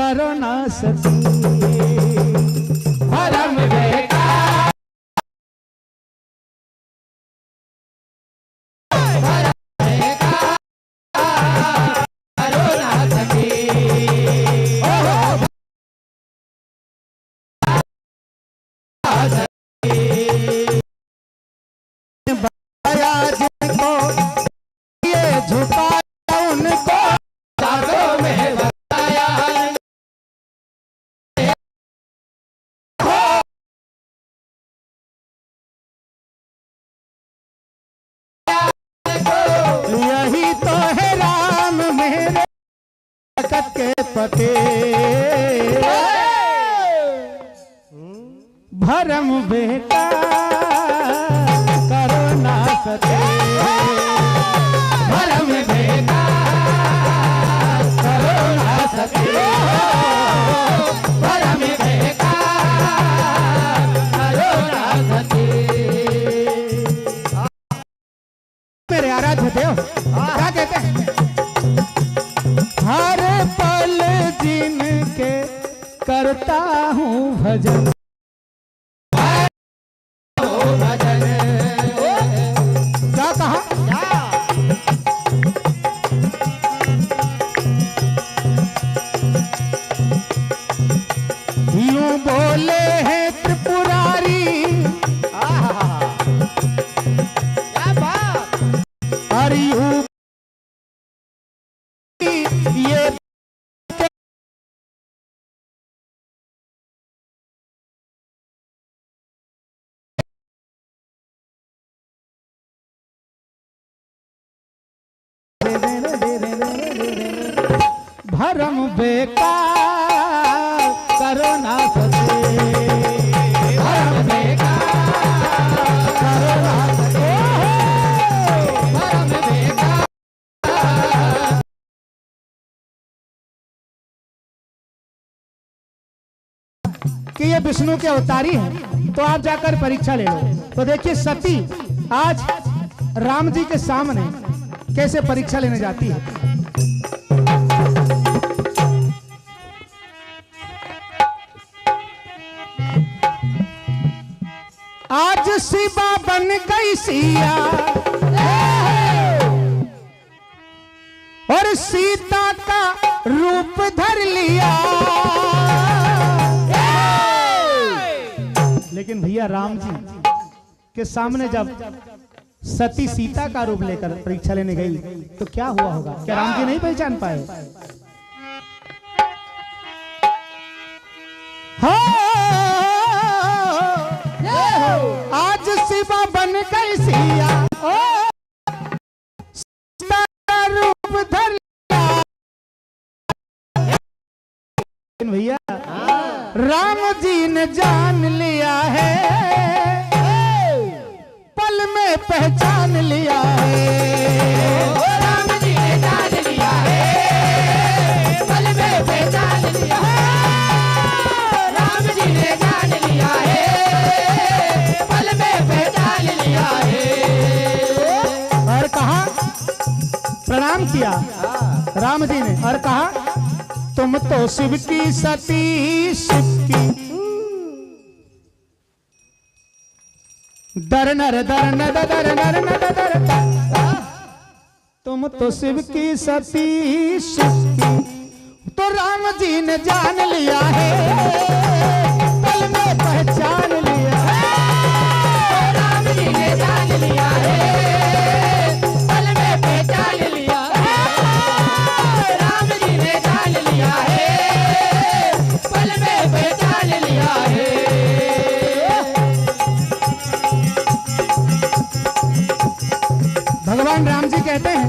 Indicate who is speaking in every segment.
Speaker 1: करो ना सती। भरम बेकार करो ना सती। बताया जिनको ये झुका उनको जागो में बताया। यही तो है राम मेरे जगत के पते। भरम बेकार करो ना सते। भरम बेकार करो ना सते। भरम बेकार करो ना सते। मेरे आराध्य देव क्या कहते हैं? हर पल जिनके करता हूँ भजन। क्या कहा? यूं बोले हैं त्रिपुरारी। क्या बात? और यूं ये भरम बेकार करो ना सते। भरम बेकार करो ना सते। भरम बेकार कि ये विष्णु के अवतारी हैं, तो आप जाकर परीक्षा ले लो। तो देखिए सती आज राम जी के सामने कैसे परीक्षा लेने जाती है। आज शिवा बन गई सिया और सीता का रूप धर लिया। लेकिन भैया राम जी के सामने जब सती सीता का रूप लेकर परीक्षा लेने गई तो क्या हुआ होगा? क्या राम जी नहीं पहचान पाए? आज शिवा बन गई सिया सीता का रूप धर लिया। भैया राम जी ने जान लिया है, पल में पहचान लिया है। राम जी ने जान लिया है, पल में पहचान लिया है। राम जी ने जान लिया है, पल में पहचान लिया है। और कहा, प्रणाम किया राम जी ने और कहा तुम तो शिव की सती शिव की दर नर दर नर दर नर नर दर। तुम तो शिव की सती शिव की, तो राम जी ने जान लिया है, पल में पहचान लिया है। राम जी ने जान लिया है, पल में पहचान लिया है। राम जी ने जान लिया है, पल में पहचान लिया है। भगवान राम जी कहते हैं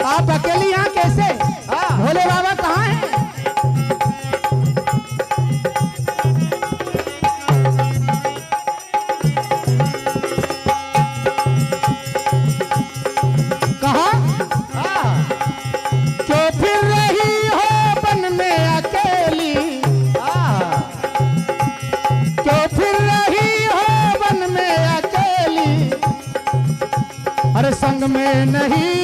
Speaker 1: आप अकेली यहाँ कैसे? भोले बाबा कहाँ हैं? कहा क्यों फिर रही हो वन में अकेली? क्यों फिर रही हो वन में अकेली? अरे संग में नहीं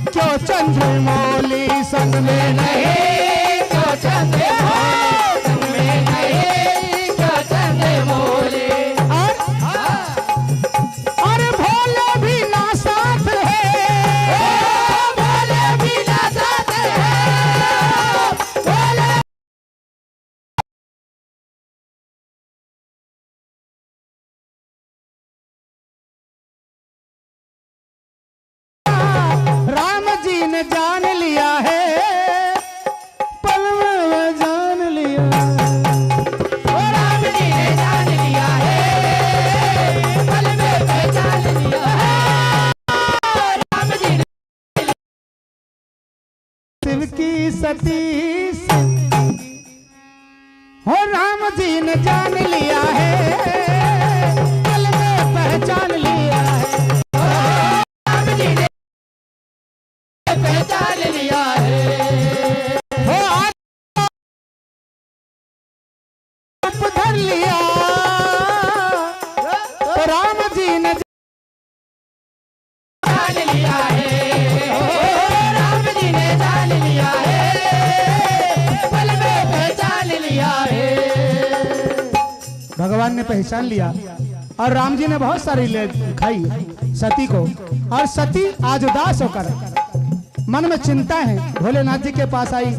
Speaker 1: क्यों चंद्रमौली, संग में नहीं क्यों चंद्रमौली। ने जान लिया है, पल में जान लिया है।
Speaker 2: राम जी ने जान लिया है, पल में पहचान लिया है। राम जी ने
Speaker 1: शिव की सती से हो राम जी ने जान लिया है, पल में पहचान लिया है।
Speaker 2: राम जी ने पहचान लिया है।
Speaker 1: हो आप धर लिया तो राम जी ने
Speaker 2: जान लिया है। राम जी ने जान लिया है, पल में पहचान लिया है।
Speaker 1: भगवान ने पहचान लिया और राम जी ने बहुत सारी ले खाई सती को, और सती आज उदास होकर मन में चिंता है, भोलेनाथ जी के पास आई।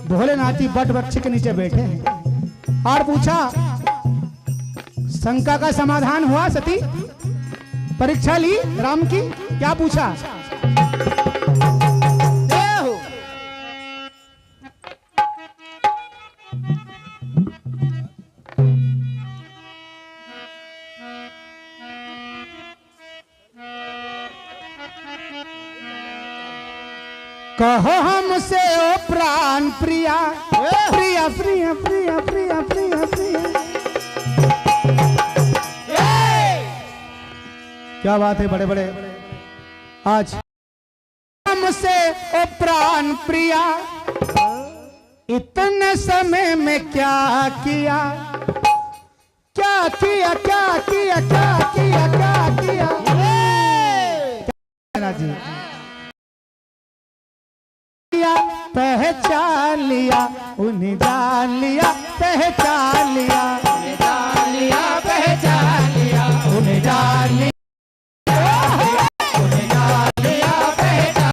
Speaker 1: भोलेनाथ जी बट वृक्ष के नीचे बैठे हैं और पूछा, शंका का समाधान हुआ सती? परीक्षा ली राम की? क्या पूछा? कहो हमसे ओ प्राण प्रिया, प्रिया प्रिया प्रिया प्रिया प्रिया प्रिया। क्या बात है, बड़े बड़े आज हमसे ओ प्राण प्रिया, इतने समय में क्या किया, क्या किया क्या किया क्या किया क्या किया जी? पहचान लिया उन्हें, जान लिया पहचान लिया,
Speaker 2: जान लिया पहचान लिया,
Speaker 1: उन्हें जान लिया,
Speaker 2: उन्हें जान लिया पहचान।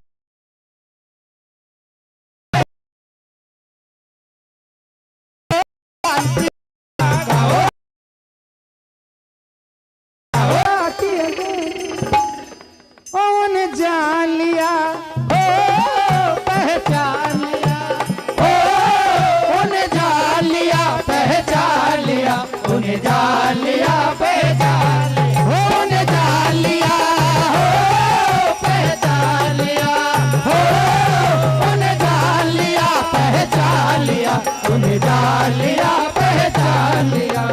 Speaker 1: उन्हें जान लिया,
Speaker 2: पहचान लिया, उन्हें जान लिया पहचान लिया, उन्हें जान लिया पहचान लिया, उन्हें जान लिया पहचान लिया, उन्हें जान लिया पहचान लिया, उन्हें जान लिया पहचान लिया।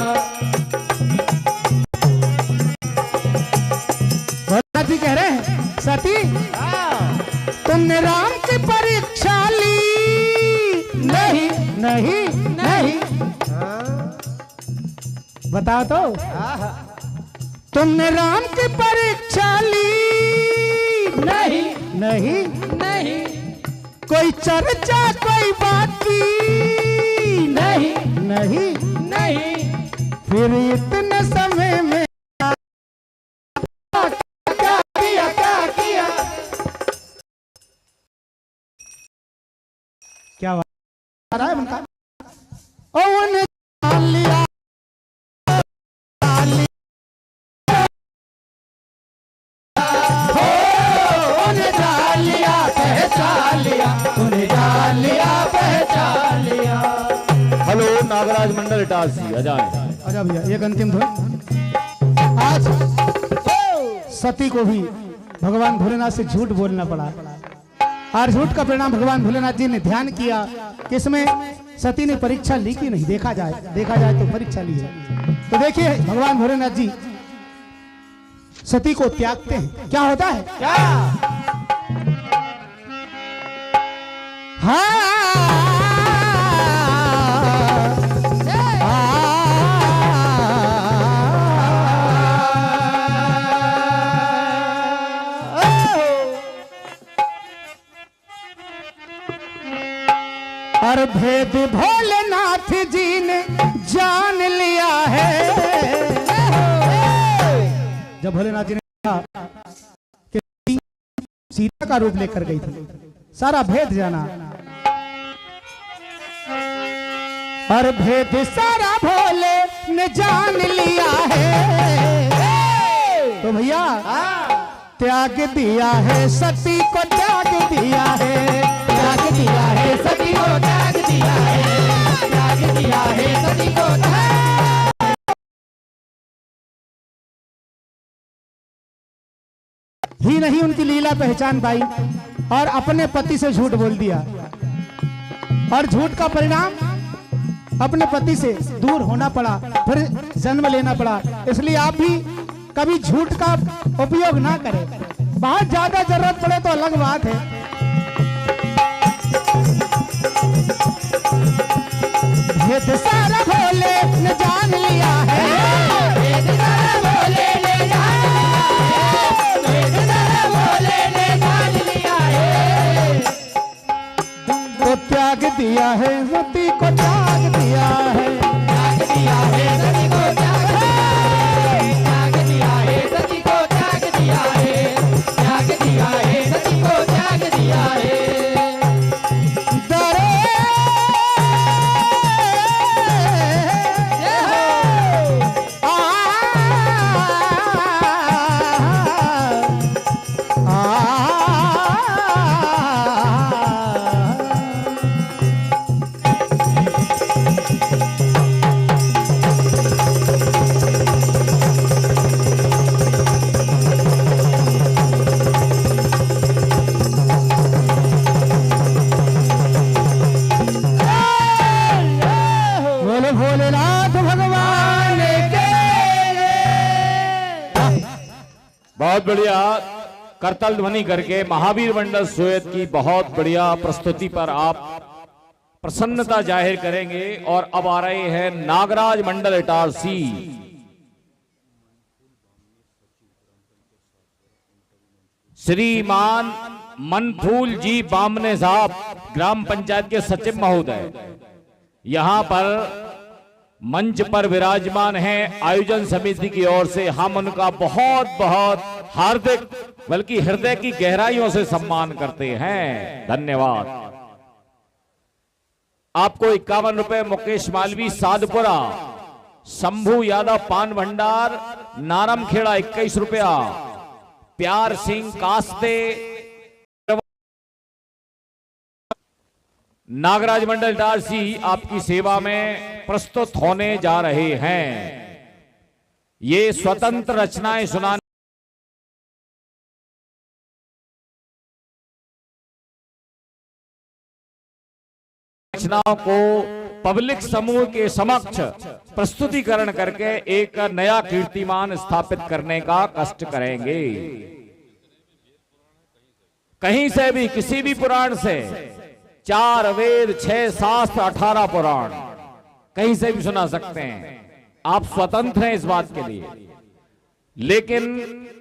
Speaker 1: भोलेनाथ जी कह रहे हैं, सती तुमने राम की परीक्षा ली? नहीं नहीं नहीं। बताओ तो, तुमने राम की परीक्षा ली?
Speaker 2: नहीं
Speaker 1: नहीं
Speaker 2: नहीं
Speaker 1: कोई चर्चा कोई बाकी?
Speaker 2: नहीं
Speaker 1: नहीं
Speaker 2: नहीं।
Speaker 1: फिर इतने समय में
Speaker 2: क्या किया क्या किया?
Speaker 1: क्या बात है उनका? उन्हें जान लिया,
Speaker 2: उन्हें जान लिया पहचान लिया, उन्हें जान लिया पहचान लिया।
Speaker 3: हेलो नागराज मंडल इटारसी अजाए।
Speaker 1: अच्छा भैया एक अंतिम धुन। आज सती को भी भगवान भोलेनाथ से झूठ बोलना पड़ा, और झूठ का परिणाम भगवान भोलेनाथ जी ने ध्यान किया कि इसमें सती ने परीक्षा ली कि नहीं। देखा जाए तो परीक्षा ली है। तो देखिए भगवान भोलेनाथ जी सती को त्यागते हैं, क्या होता है?
Speaker 2: क्या?
Speaker 1: और भेद भोलेनाथ जी ने जान लिया है। जब भोलेनाथ जी ने कहा कि सीता का रूप लेकर गई थी, सारा भेद जाना, और भेद सारा भोले ने जान लिया है। तो भैया त्याग दिया है सती को त्याग दिया है,
Speaker 2: त्याग दिया है सती को त्याग दिया है, त्याग दिया है सती को
Speaker 1: ही नहीं उनकी लीला पहचान पाई और अपने पति से झूठ बोल दिया और झूठ का परिणाम अपने पति से दूर होना पड़ा, फिर जन्म लेना पड़ा। इसलिए आप भी कभी झूठ का उपयोग ना करें, बहुत ज्यादा जरूरत पड़े तो अलग बात है। भेद सारा भोले ने जान लिया है,
Speaker 2: भेद सारा भोले ने जान लिया है, भेद सारा भोले ने जान लिया है।
Speaker 1: तो त्याग दिया है सती को त्याग दिया है,
Speaker 2: त्याग दिया है सती को त्याग दिया है, त्याग दिया है सती को त्याग दिया है, त्याग दिया है सती को त्याग दिया है।
Speaker 1: दरे बोले भोलेनाथ भगवान के।
Speaker 3: बहुत बढ़िया करतल ध्वनि करके महावीर मंडल सोयत की बहुत बढ़िया प्रस्तुति पर आप प्रसन्नता जाहिर करेंगे। और अब आ रहे हैं नागराज मंडल इटारसी। श्रीमान मनफूल जी बामने साहब, ग्राम पंचायत के सचिव महोदय, यहां पर मंच पर विराजमान हैं। आयोजन समिति की ओर से हम उनका बहुत बहुत हार्दिक बल्कि हृदय की गहराइयों से सम्मान करते हैं। धन्यवाद। आपको 51 रुपए मुकेश मालवी साधपुरा, शंभू यादव पान भंडार नारमखेड़ा 21 रुपया, प्यार सिंह कास्ते नागराज मंडल इटारसी आपकी सेवा में प्रस्तुत होने जा रहे हैं। ये स्वतंत्र रचनाएं सुनाने रचनाओं को पब्लिक समूह के समक्ष प्रस्तुतिकरण करके एक नया कीर्तिमान स्थापित करने का कष्ट करेंगे। कहीं से भी किसी भी पुराण से 4 वेद 6 शास्त्र 18 पुराण कहीं से भी सुना सकते हैं। आप स्वतंत्र हैं इस बात के लिए, लेकिन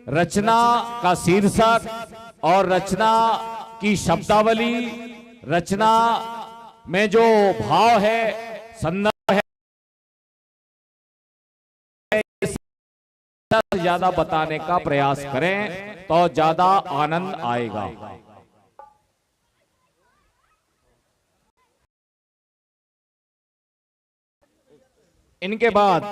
Speaker 3: रचना का शीर्षक और रचना की शब्दावली, रचना में जो भाव है, संदर्भ है, ज्यादा बताने का प्रयास करें तो ज्यादा आनंद आएगा। इनके बाद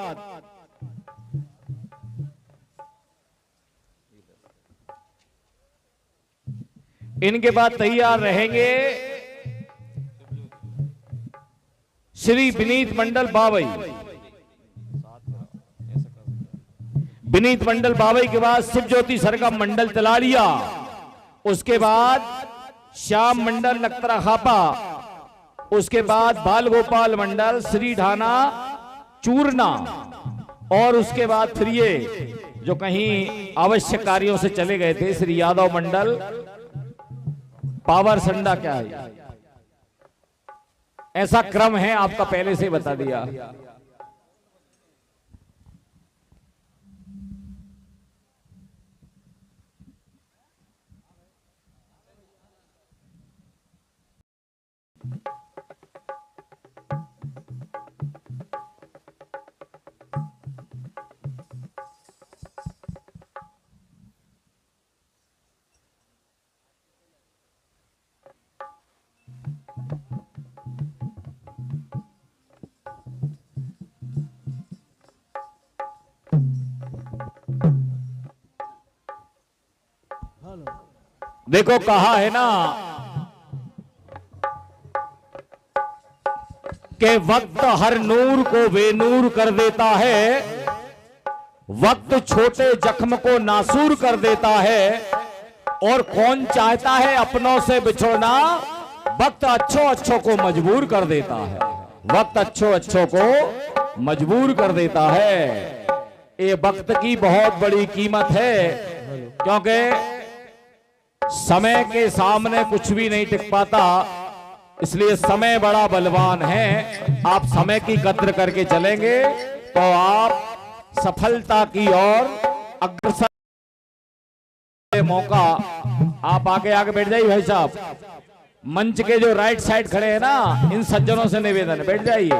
Speaker 3: तैयार रहेंगे श्री विनीत मंडल बावई। विनीत मंडल बावई के बाद शिव ज्योति सरगम मंडल तलाड़िया, उसके बाद श्याम मंडल नक्तरा खापा, उसके बाद बाल गोपाल मंडल श्री ढाना चूरना, और उसके बाद फिर ये जो कहीं आवश्यक कार्यों से चले गए थे श्री यादव मंडल पावर संडा। क्या है ऐसा क्रम है आपका, पहले से बता दिया। देखो कहा है ना कि वक्त हर नूर को बेनूर कर देता है, वक्त छोटे जख्म को नासूर कर देता है, और कौन चाहता है अपनों से बिछोड़ना, वक्त अच्छों को मजबूर कर देता है, वक्त अच्छों को मजबूर कर देता है। ये वक्त की बहुत बड़ी कीमत है, क्योंकि समय के सामने कुछ भी नहीं टिक पाता, इसलिए समय बड़ा बलवान है। आप समय की कद्र करके चलेंगे तो आप सफलता की ओर अग्रसर मौका। आप आगे बैठ जाइए भाई साहब, मंच के जो राइट साइड खड़े हैं ना, इन सज्जनों से निवेदन है बैठ जाइए।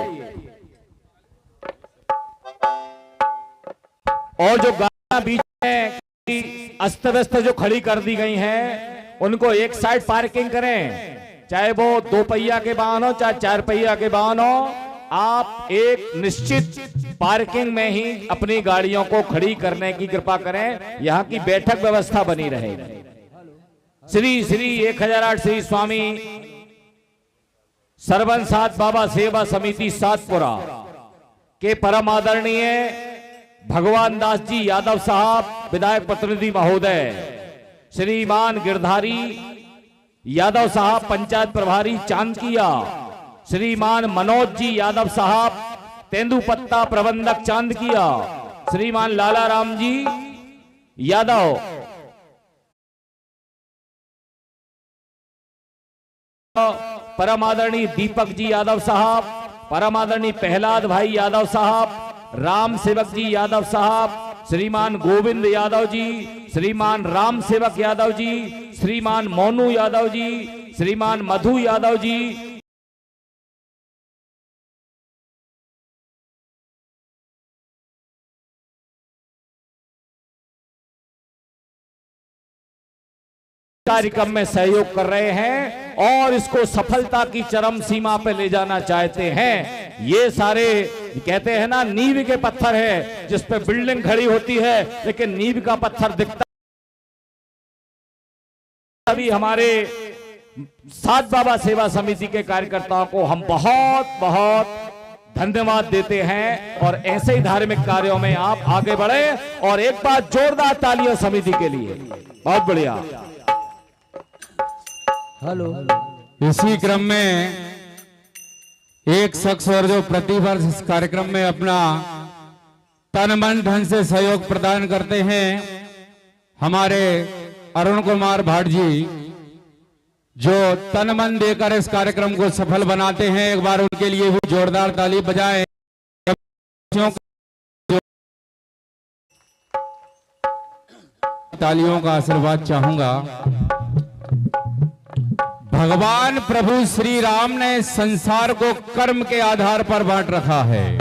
Speaker 3: और जो गाड़ियां बीच में अस्त व्यस्त जो खड़ी कर दी गई हैं, उनको एक साइड पार्किंग करें, चाहे वो 2 पहिया के वाहन हो चाहे 4 पहिया के वाहन हो। आप एक निश्चित पार्किंग में ही अपनी गाड़ियों को खड़ी करने की कृपा करें, यहां की बैठक व्यवस्था बनी रहे। श्री श्री 1008 श्री स्वामी सरबंसात बाबा सेवा समिति सातपुरा के परम आदरणीय भगवान दास जी यादव साहब विधायक प्रतिनिधि महोदय, श्रीमान गिरधारी यादव साहब पंचायत प्रभारी चांदकिया, श्रीमान मनोज जी यादव साहब तेंदुपत्ता प्रबंधक चांदकिया, श्रीमान लाला राम जी यादव परम आदरणीय दीपक जी यादव साहब, परम आदरणीय प्रहलाद भाई यादव साहब, राम सेवक जी यादव साहब, श्रीमान गोविंद यादव जी, श्रीमान राम सेवक यादव जी, श्रीमान मोनू यादव जी, श्रीमान मधु यादव जी, कार्यक्रम में सहयोग कर रहे हैं और इसको सफलता की चरम सीमा पे ले जाना चाहते हैं। ये सारे कहते हैं ना, नींव के पत्थर है जिस पे बिल्डिंग खड़ी होती है, लेकिन नींव का पत्थर दिखता। अभी हमारे सात बाबा सेवा समिति के कार्यकर्ताओं को हम बहुत बहुत धन्यवाद देते हैं, और ऐसे ही धार्मिक कार्यों में आप आगे बढ़े। और एक बार जोरदार तालियां समिति के लिए, बहुत बढ़िया।
Speaker 1: हेलो।
Speaker 2: इसी क्रम में एक शख्स और जो प्रतिवर्ष इस कार्यक्रम में अपना तन मन धन से सहयोग प्रदान करते हैं, हमारे अरुण कुमार भाट जी, जो तन मन देकर इस कार्यक्रम को सफल बनाते हैं, एक बार उनके लिए भी जोरदार ताली बजाएं। तालियों का आशीर्वाद चाहूंगा। भगवान प्रभु श्री राम ने संसार को कर्म के आधार पर बांट रखा है।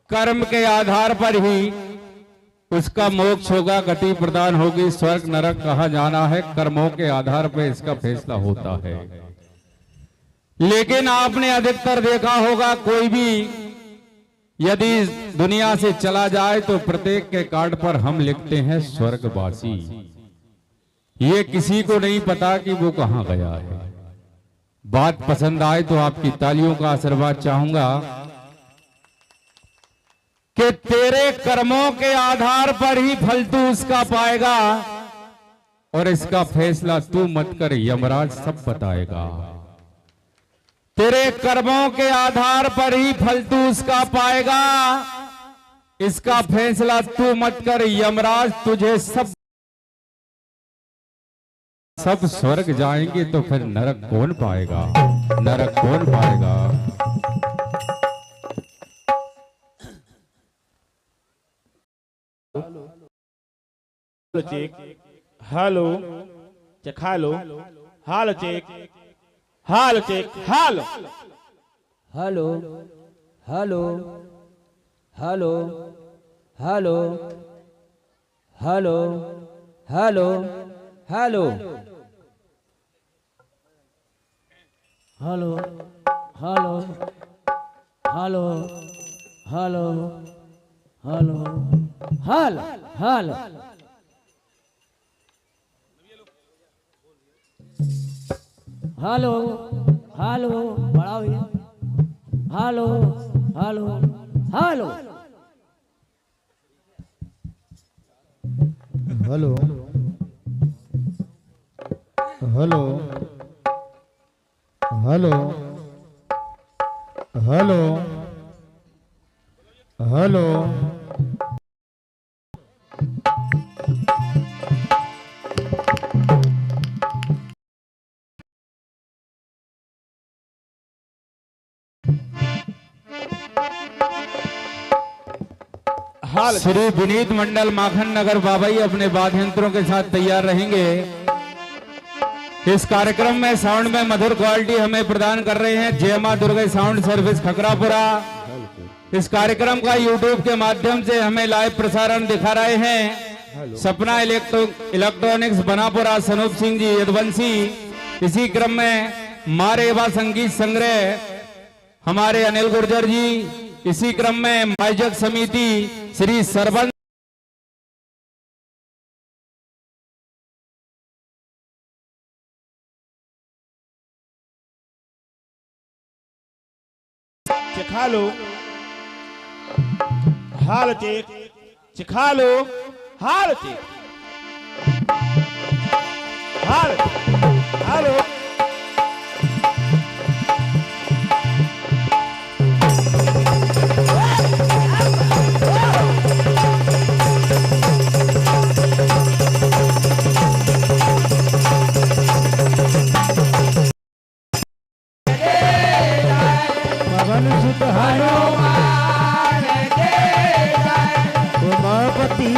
Speaker 2: कर्म के आधार पर ही उसका मोक्ष होगा, गति प्रदान होगी, स्वर्ग नरक कहाँ जाना है, कर्मों के आधार पर इसका फैसला होता है। लेकिन आपने अधिकतर देखा होगा, कोई भी यदि दुनिया से चला जाए तो प्रत्येक के कार्ड पर हम लिखते हैं स्वर्गवासी। ये किसी को नहीं पता कि वो कहां गया है। बात पसंद आए तो आपकी तालियों का आशीर्वाद चाहूंगा कि तेरे कर्मों के आधार पर ही फल तू उसका पाएगा, और इसका फैसला तू मत कर, यमराज सब बताएगा। तेरे कर्मों के आधार पर ही फल तू उसका पाएगा, इसका फैसला तू मत कर, यमराज तुझे सब स्वर्ग जाएंगे तो फिर नरक कौन पाएगा, नरक कौन पाएगा।
Speaker 4: Check hello check hello hello check hello check hello
Speaker 1: hello hello hello hello hello hello hello hello hello hello hello hello hello hello hello hello बढ़ाओ ये hello hello hello
Speaker 5: hello hello hello hello hello
Speaker 4: हाल
Speaker 2: श्री विनीत मंडल माखन नगर बाबाई अपने वाद्य यंत्रों के साथ तैयार रहेंगे। इस कार्यक्रम में साउंड में मधुर क्वालिटी हमें प्रदान कर रहे हैं जय मां दुर्गा साउंड सर्विस खकरापुरा। इस कार्यक्रम का यूट्यूब के माध्यम से हमें लाइव प्रसारण दिखा रहे हैं सपना इलेक्ट्रॉनिक्स बनापुरा सनूप सिंह जी यदवंशी। इसी क्रम में मारेवा संगीत संग्रह हमारे अनिल गुर्जर जी। इसी क्रम में माइजक समिति श्री सरबन
Speaker 4: चिखा लो हाल चेक चिखा लो हाल चेक हाल हेलो
Speaker 5: पवन सुत हनुमान उमापति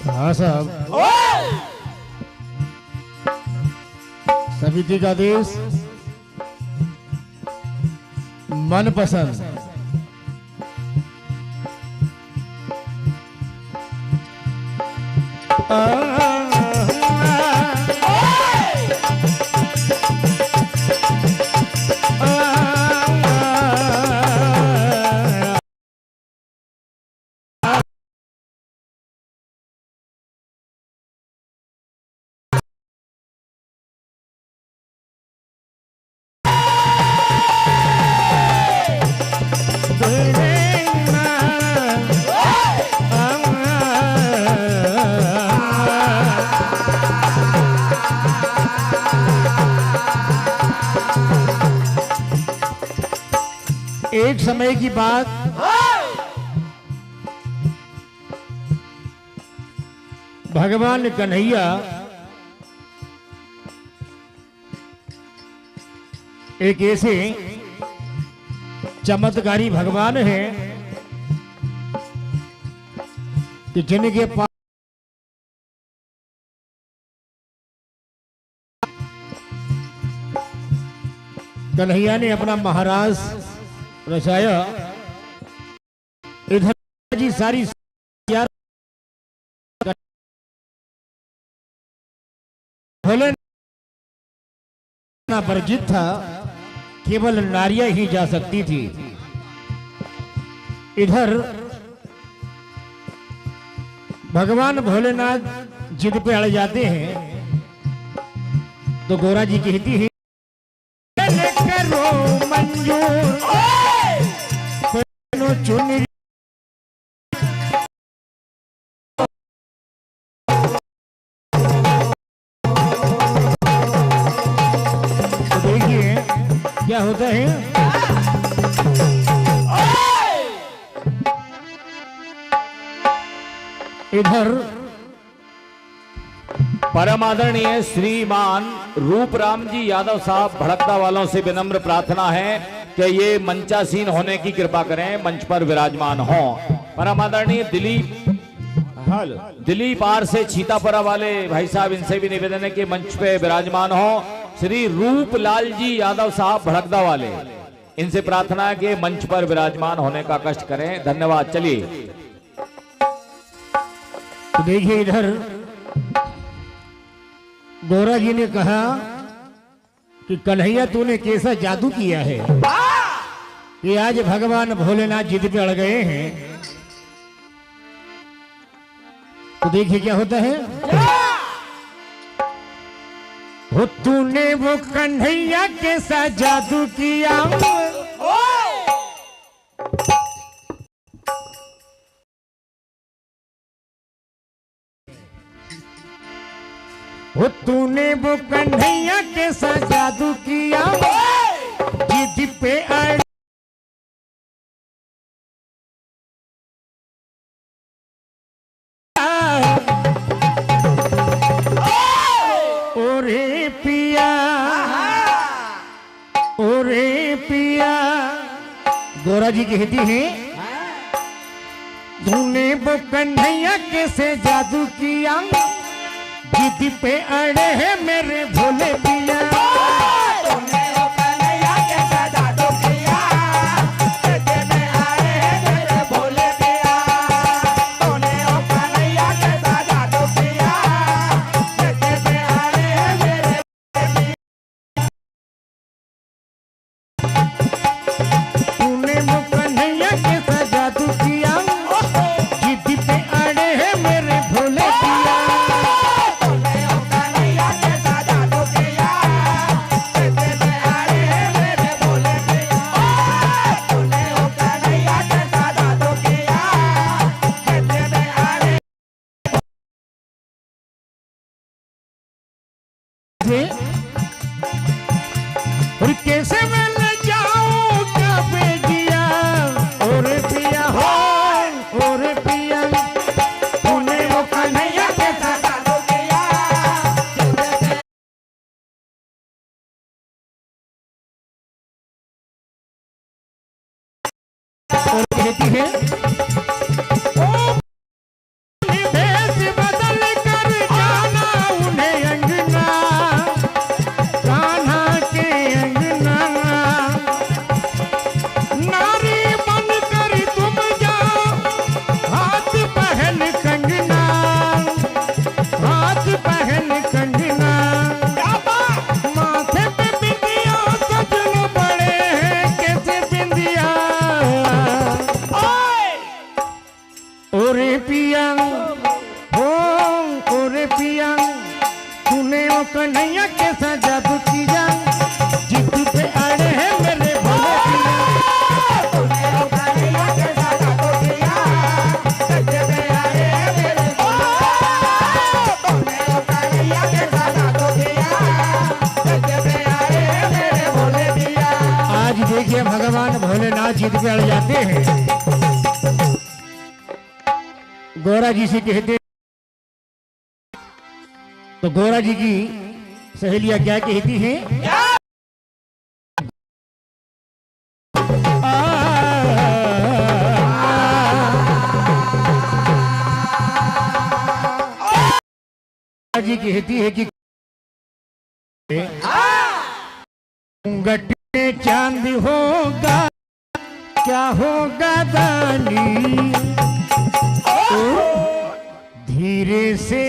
Speaker 5: हाँ साहब समिति का आदेश मनपसंद एक समय की बात भगवान कन्हैया एक ऐसे चमत्कारी भगवान हैं कि जिनके पास कन्हैया ने अपना महाराज रचाया। इधर जी सारी वर्जित था, केवल नारियां ही जा सकती थी। इधर भगवान भोलेनाथ जिद पे अड़ जाते हैं तो गोरा जी कहती है करो मंजूर चुन क्या होता है। इधर
Speaker 3: परम आदरणीय श्रीमान रूपराम जी यादव साहब भड़कदा वालों से विनम्र प्रार्थना है कि ये मंचासीन होने की कृपा करें, मंच पर विराजमान हों। परम आदरणीय दिलीप आर से छीतापरा वाले भाई साहब, इनसे भी निवेदन है कि मंच पे विराजमान हो। श्री रूपलाल जी यादव साहब भड़कदा वाले, इनसे प्रार्थना है कि मंच पर विराजमान होने का कष्ट करें। धन्यवाद। चलिए
Speaker 5: तो देखिए, इधर गौरा जी ने कहा कि कन्हैया तूने कैसा जादू किया है कि आज भगवान भोलेनाथ जिद पे अड़ गए हैं। तो देखिए क्या होता है। वो तूने वो कन्हैया कैसा जादू किया, वो तूने वो कन्हैया कैसा जादू किया, जिद पे अड़ ओरे पिया, ओरे पिया। गौरा जी कहती है तूने वो कन्हैया कैसे जादू किया, जिद पे अड़े है मेरे भोले पिया।
Speaker 1: तूने वो कन्हैया कैसा जादू किया, जिद पे अड़े है मेरे भोले पिया। तूने वो कन्हैया कैसा जादू किया, जिद पे अड़े है मेरे भोले पिया।
Speaker 5: तूने वो कन्हैया कैसा जादू किया, जिद पे अड़े है मेरे भोले पिया। और कैसे मैं न जाऊं क्या बेजिया, और पिया हो, और पिया। तूने वो कन्हैया कैसा
Speaker 1: जादू किया,
Speaker 5: और कहती है भेष बदल कर जाना उन्हें अंगना, कान्हा के अंगना। नारी बन कर तुम जाओ, हाथ पहन कंगना, हाथ पहन कंगना। माथे पे बिंदिया सज लो बड़े हैं कैसे बिंदिया। ओरे पिया हो, ओरे पिया। तूने वो कन्हैया कैसा जादू किया, जिद पे अड़े हैं मेरे भोले पिया।
Speaker 1: तूने वो कन्हैया कैसा जादू किया, जिद पे अड़े है मेरे भोले पिया। तूने वो कन्हैया कैसा जादू किया, जिद पे अड़े है मेरे भोले पिया।
Speaker 5: आज देखिए भगवान भोलेनाथ जिद पे अड़ जाते हैं। गौरा जी से कहते, तो गौरा जी की सहेलियां क्या कहती हैं। गौरा जी कहती है कि घुंघट में चांद होगा क्या होगा दानी, धीरे से